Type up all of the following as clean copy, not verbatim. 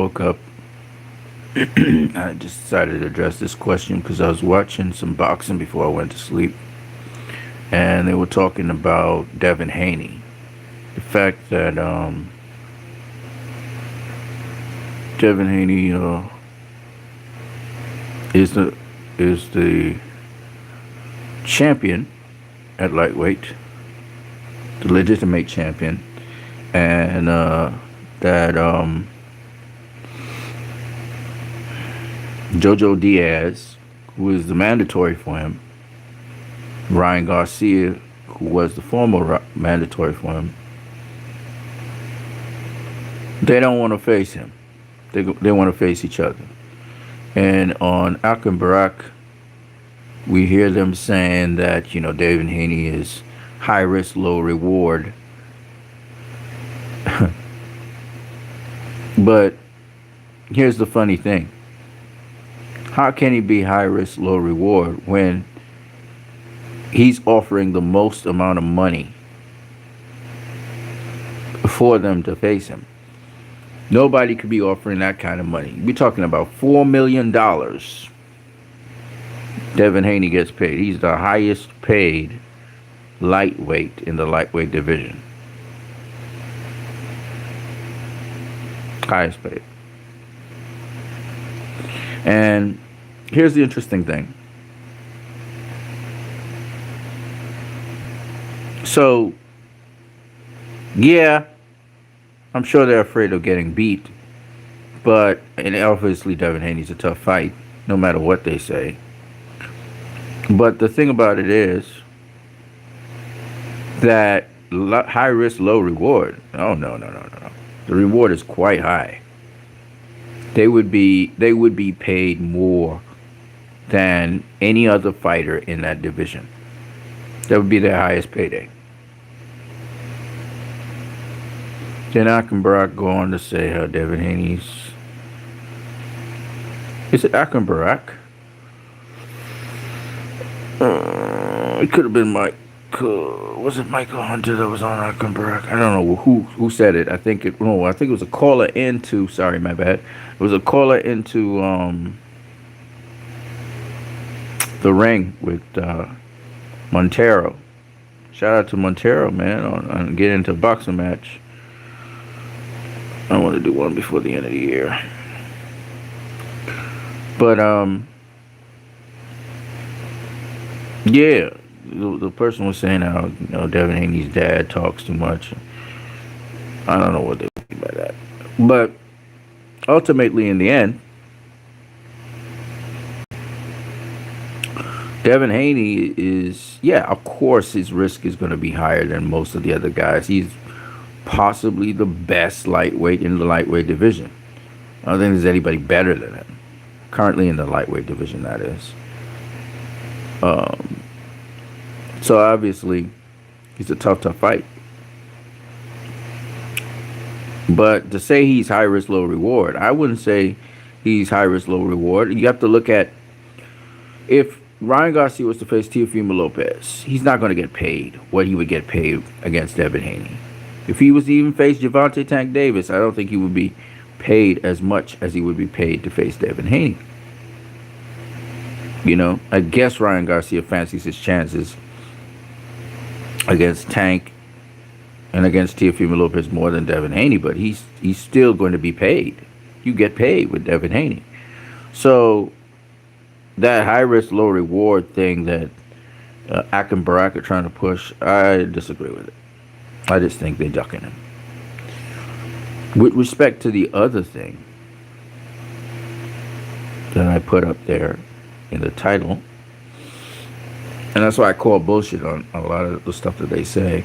Woke up. I just decided to address this question because I was watching some boxing before I went to sleep, and they were talking about Devon Haney. The fact that Devon Haney is the champion at lightweight, the legitimate champion, and that Jojo Diaz, who is the mandatory for him, Ryan Garcia, who was the former mandatory for him, they don't want to face him. They want to face each other. And on Akron Barak, we hear them saying that, David Haney is high risk, low reward. But here's the funny thing. How can he be high risk, low reward when he's offering the most amount of money for them to face him? Nobody could be offering that kind of money. We're talking about $4 million. Devon Haney gets paid. He's the highest paid lightweight in the lightweight division. Highest paid. And here's the interesting thing. So, yeah, I'm sure they're afraid of getting beat. And obviously Devin Haney's a tough fight, no matter what they say. But the thing about it is that high risk, low reward. Oh, no, no, no, no, no. The reward is quite high. They would be paid more than any other fighter in that division. That would be their highest payday. Then Akron Barak go on to say how Devin Haney's. Is it Akron Barak? It could have been Mike. Was it Michael Hunter that was on Akron Barak? I don't know who said it. I think it was a caller into. Sorry, my bad. It was a caller into the ring with Montero. Shout out to Montero, man, on getting into a boxing match. I want to do one before the end of the year. But yeah, the person was saying how Devin Haney's dad talks too much. I don't know what they mean by that, but ultimately, in the end, Devin Haney is, yeah, of course, his risk is going to be higher than most of the other guys. He's possibly the best lightweight in the lightweight division. I don't think there's anybody better than him currently in the lightweight division. That is. So obviously, he's a tough fight. But to say he's high risk, low reward, I wouldn't say he's high risk, low reward. You have to look at, if Ryan Garcia was to face Teofimo Lopez, he's not going to get paid what he would get paid against Devin Haney. If he was to even face Gervonta Tank Davis, I don't think he would be paid as much as he would be paid to face Devin Haney. I guess Ryan Garcia fancies his chances against Tank and against Teofimo Lopez more than Devin Haney, but he's still going to be paid. You get paid with Devin Haney. So that high risk, low reward thing that Akron Barak are trying to push, I disagree with it. I just think they're ducking him. With respect to the other thing that I put up there in the title, and that's why I call bullshit on a lot of the stuff that they say.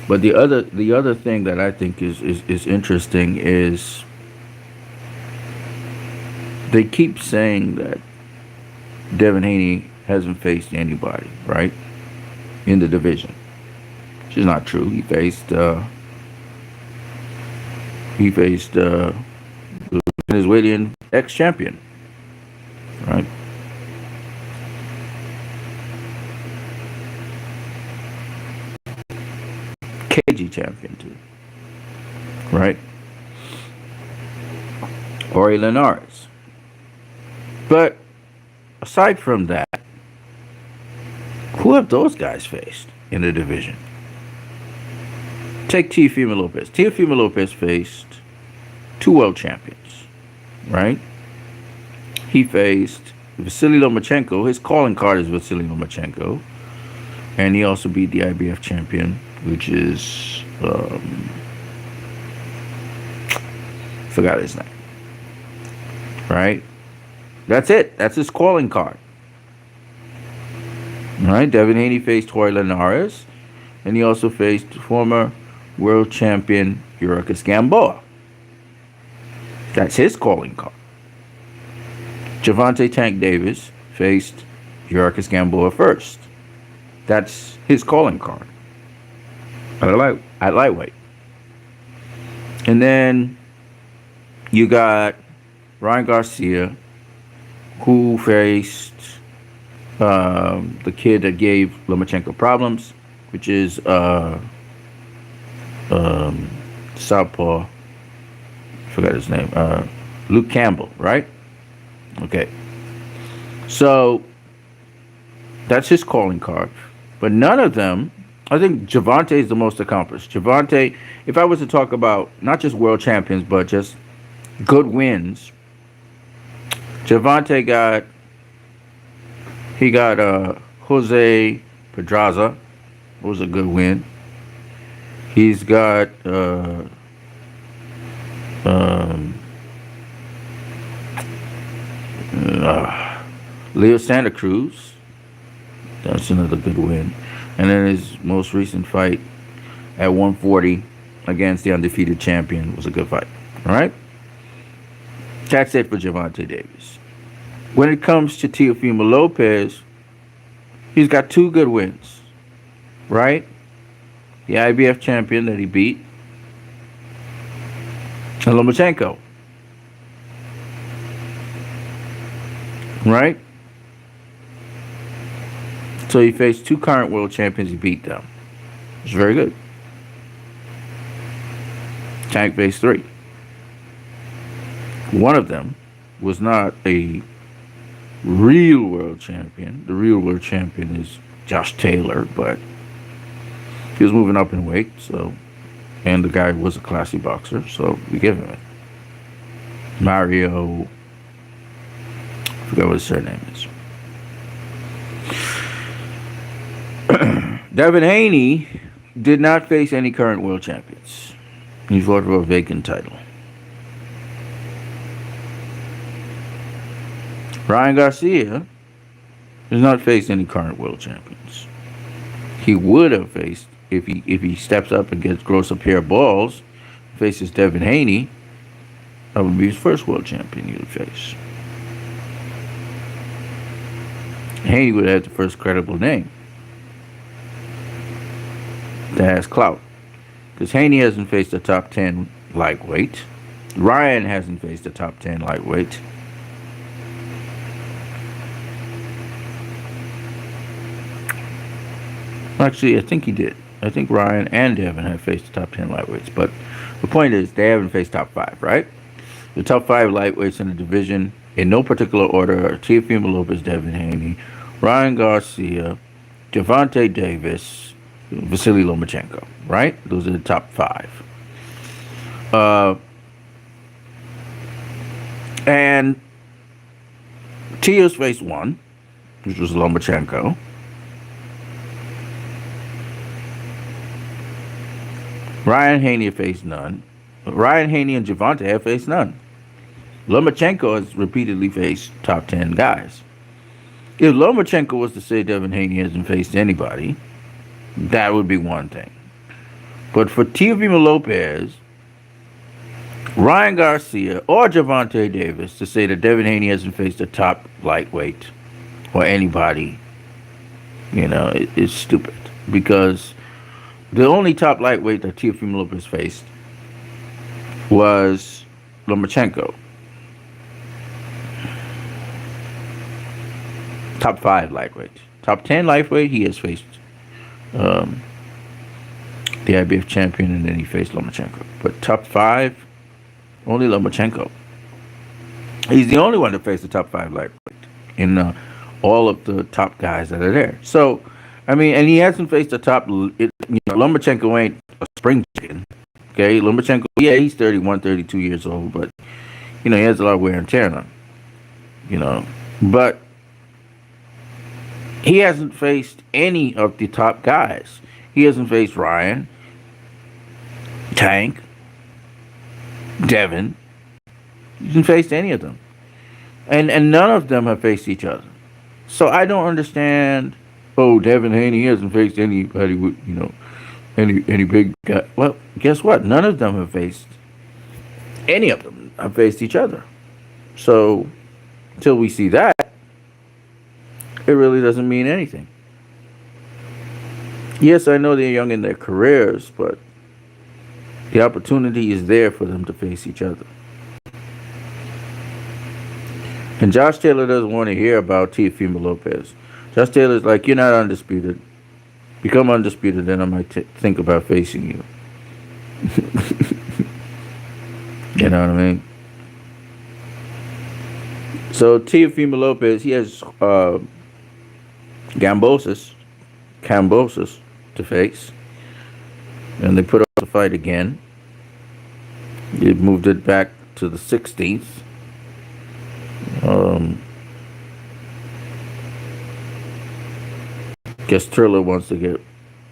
But the other thing that I think is interesting is they keep saying that Devin Haney hasn't faced anybody, right, in the division. Which is not true. He faced the Venezuelan ex-champion, right? KG champion too, right? Jorge Linares. But aside from that, who have those guys faced in the division? Take Teofimo Lopez. Teofimo Lopez faced two world champions, right? He faced Vasily Lomachenko. His calling card is Vasily Lomachenko. And he also beat the IBF champion, which is, forgot his name. Right? That's it. That's his calling card. All right? Devon Haney faced Jorge Linares. And he also faced former world champion Yurikis Gamboa. That's his calling card. Gervonta Tank Davis faced Yurikis Gamboa first. That's his calling card at lightweight. And then you got Ryan Garcia, who faced the kid that gave Lomachenko problems, which is Southpaw. Forgot his name. Luke Campbell, right? Okay. So that's his calling card. But none of them, I think Gervonta is the most accomplished. Gervonta, if I was to talk about not just world champions, but just good wins, Gervonta got Jose Pedraza, was a good win. He's got Leo Santa Cruz. That's another good win. And then his most recent fight at 140 against the undefeated champion was a good fight. All right? That's it for Gervonta Davis. When it comes to Teofimo Lopez, he's got two good wins. Right? The IBF champion that he beat, and Lomachenko. Right? So he faced two current world champions. He beat them. It's very good. Tank faced three. One of them was not a real world champion. The real world champion is Josh Taylor, but he was moving up in weight, and the guy was a classy boxer, so we give him it. Mario, I forgot what his surname is. Devon Haney did not face any current world champions. He fought for a vacant title. Ryan Garcia has not faced any current world champions. He would have faced, if he steps up and grows a pair of balls, faces Devon Haney, that would be his first world champion he would face. Haney would have had the first credible name that has clout. Because Haney hasn't faced a top 10 lightweight. Ryan hasn't faced a top 10 lightweight. Actually, I think he did. I think Ryan and Devon have faced the top 10 lightweights. But the point is, they haven't faced top 5, right? The top 5 lightweights in the division, in no particular order, are Teofimo Lopez, Devon Haney, Ryan Garcia, Gervonta Davis, Vasily Lomachenko, right? Those are the top 5. And Teo's faced one, which was Lomachenko. Ryan Haney faced none. Ryan Haney and Gervonta have faced none. Lomachenko has repeatedly faced top 10 guys. If Lomachenko was to say Devon Haney hasn't faced anybody, that would be one thing. But for Teofimo Lopez, Ryan Garcia, or Gervonta Davis to say that Devon Haney hasn't faced a top lightweight or anybody, it's stupid. Because the only top lightweight that Teofimo Lopez faced was Lomachenko. Top 5 lightweight. Top 10 lightweight, he has faced the IBF champion, and then he faced Lomachenko. But top 5, only Lomachenko. He's the only one to face the top five lightweight in all of the top guys that are there. So, I mean, and he hasn't faced the top. Lomachenko ain't a spring chicken. Okay, Lomachenko, yeah, he's 31, 32 years old, but he has a lot of wear and tear on him. But he hasn't faced any of the top guys. He hasn't faced Ryan, Tank, Devon. He hasn't faced any of them. And none of them have faced each other. So I don't understand. Oh, Devin Haney, he hasn't faced anybody with any big guy. Well, guess what? None of them have faced any of them have faced each other. So until we see that, it really doesn't mean anything. Yes, I know they're young in their careers, but the opportunity is there for them to face each other. And Josh Taylor doesn't want to hear about Teofimo Lopez. Josh Taylor's like, you're not undisputed. Become undisputed, then I might think about facing you. You know what I mean? So Teofimo Lopez, he has Kambosos to face. And they put up the fight again. They moved it back to the 16th. Guess Triller wants to get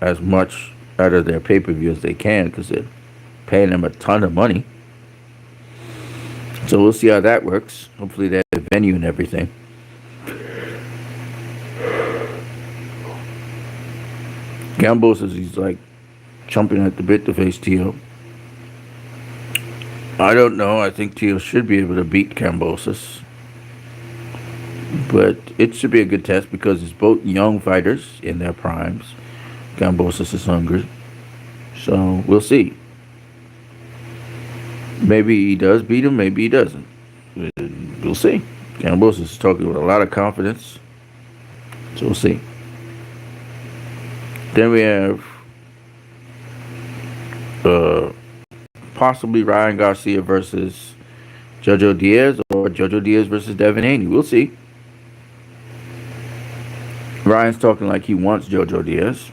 as much out of their pay-per-view as they can because they're paying them a ton of money. So we'll see how that works. Hopefully they have a venue and everything. Kambosos, he's like chomping at the bit to face Teo. I don't know. I think Teo should be able to beat Kambosos. But it should be a good test because it's both young fighters in their primes. Kambosos is hungry. So we'll see. Maybe he does beat him, maybe he doesn't. We'll see. Kambosos is talking with a lot of confidence. So we'll see. Then we have possibly Ryan Garcia versus Jojo Diaz or Jojo Diaz versus Devin Haney. We'll see. Ryan's talking like he wants Jojo Diaz.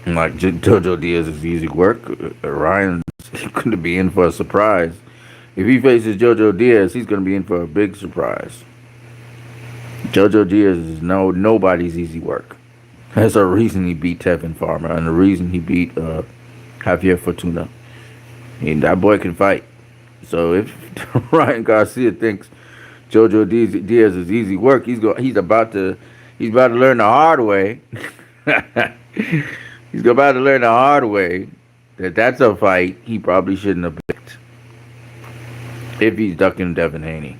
And like Jojo Diaz is easy work. Ryan's going to be in for a surprise. If he faces Jojo Diaz, he's going to be in for a big surprise. Jojo Diaz is nobody's easy work. That's a reason he beat Tevin Farmer and the reason he beat Javier Fortuna. And that boy can fight. So if Ryan Garcia thinks Jojo Diaz is easy work, he's about to learn the hard way. He's about to learn the hard way that that's a fight he probably shouldn't have picked. If he's ducking Devin Haney,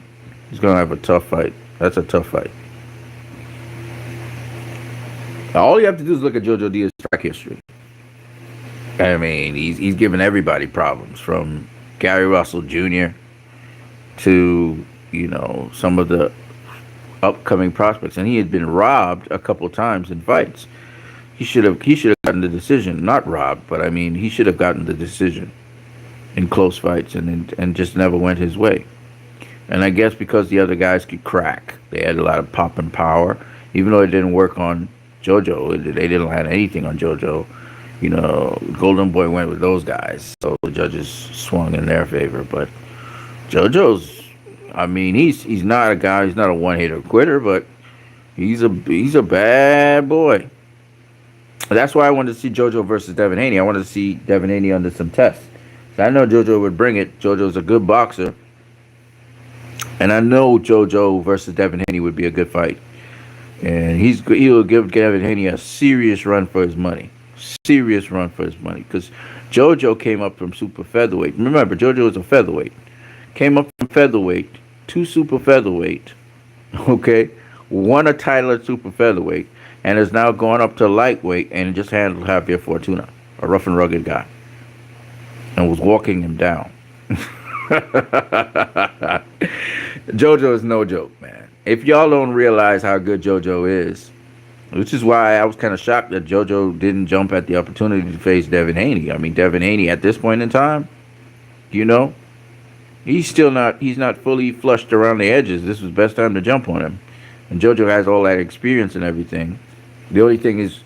he's gonna have a tough fight. That's a tough fight. Now, all you have to do is look at Jojo Diaz's track history. I mean, he's giving everybody problems, from Gary Russell Jr. to some of the upcoming prospects, and he had been robbed a couple times in fights. He should have gotten the decision, not robbed, but I mean he should have gotten the decision in close fights, and just never went his way. And I guess because the other guys could crack, they had a lot of pop and power, even though it didn't work on JoJo. They didn't land anything on JoJo. Golden Boy went with those guys, so the judges swung in their favor. But JoJo's, I mean, he's not a guy. He's not a one-hitter quitter, but he's a bad boy. That's why I wanted to see JoJo versus Devin Haney. I wanted to see Devin Haney under some tests. So I know JoJo would bring it. JoJo's a good boxer, and I know JoJo versus Devin Haney would be a good fight. And he'll give Devin Haney a serious run for his money. Serious run for his money, because JoJo came up from super featherweight. Remember, JoJo is a featherweight. Came up from featherweight to super featherweight. Okay, won a title at super featherweight, and has now gone up to lightweight and just handled Javier Fortuna, a rough and rugged guy, and was walking him down. JoJo is no joke, man. If y'all don't realize how good JoJo is, which is why I was kind of shocked that JoJo didn't jump at the opportunity to face Devin Haney. I mean, Devin Haney at this point in time, He's not fully flushed around the edges. This was best time to jump on him. And JoJo has all that experience and everything. The only thing is,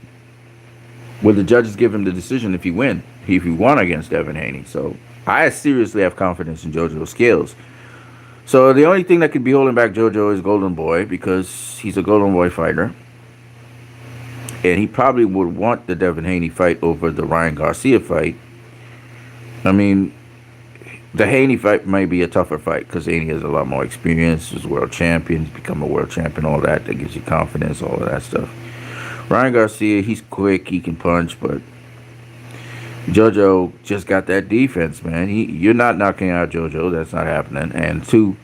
will the judges give him the decision if he won against Devon Haney? So I seriously have confidence in JoJo's skills. So the only thing that could be holding back JoJo is Golden Boy because he's a Golden Boy fighter. And he probably would want the Devon Haney fight over the Ryan Garcia fight. I mean, the Haney fight might be a tougher fight because Haney has a lot more experience. He's a world champion. He's become a world champion. All that gives you confidence. All of that stuff. Ryan Garcia, he's quick. He can punch, but JoJo just got that defense, man. You're not knocking out JoJo. That's not happening. And two,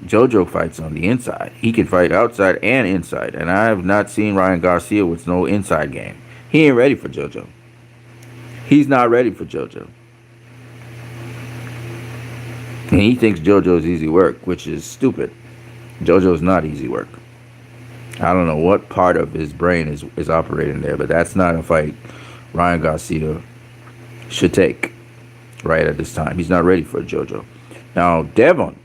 JoJo fights on the inside. He can fight outside and inside. And I have not seen Ryan Garcia with no inside game. He ain't ready for JoJo. He's not ready for JoJo. And he thinks JoJo's easy work, which is stupid. JoJo's not easy work. I don't know what part of his brain is operating there, but that's not a fight Ryan Garcia should take right at this time. He's not ready for JoJo. Now, Devon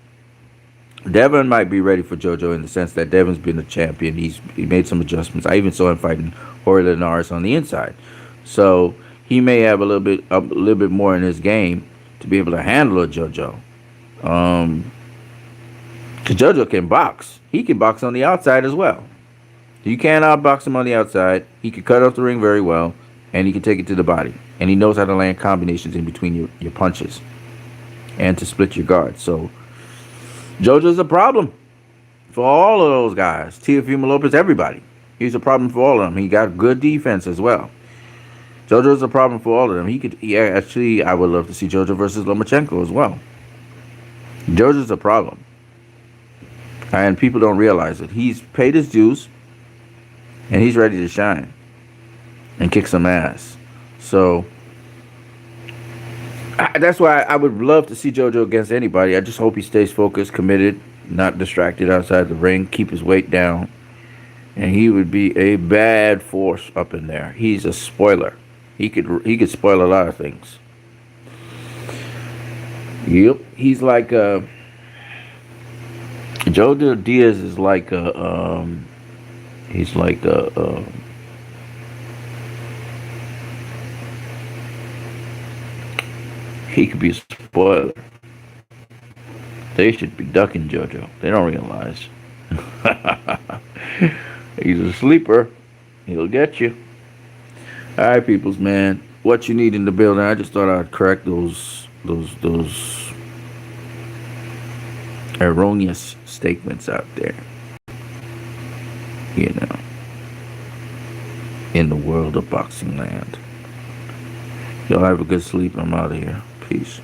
might be ready for JoJo in the sense that Devon's been a champion. He made some adjustments. I even saw him fighting Jorge Linares on the inside. So he may have a little bit more in his game to be able to handle a JoJo. Because JoJo can box. He can box on the outside as well. You can't outbox him on the outside. He can cut off the ring very well, and he can take it to the body. And he knows how to land combinations in between your punches and to split your guard. So JoJo's a problem for all of those guys. Teofimo Lopez, everybody. He's a problem for all of them. He got good defense as well. JoJo's a problem for all of them. Actually, I would love to see JoJo versus Lomachenko as well. JoJo's a problem. And people don't realize it. He's paid his dues, and he's ready to shine and kick some ass. So that's why I would love to see JoJo against anybody. I just hope he stays focused, committed, not distracted outside the ring, keep his weight down. And he would be a bad force up in there. He's a spoiler. He could spoil a lot of things. Yep, he's like JoJo Diaz is like he's like he could be a spoiler. They should be ducking JoJo. They don't realize. He's a sleeper. He'll get you. All right, peoples, man. What you need in the building? I just thought I'd correct those erroneous statements out there. You know, in the world of boxing land. Y'all have a good sleep. I'm out of here. Peace.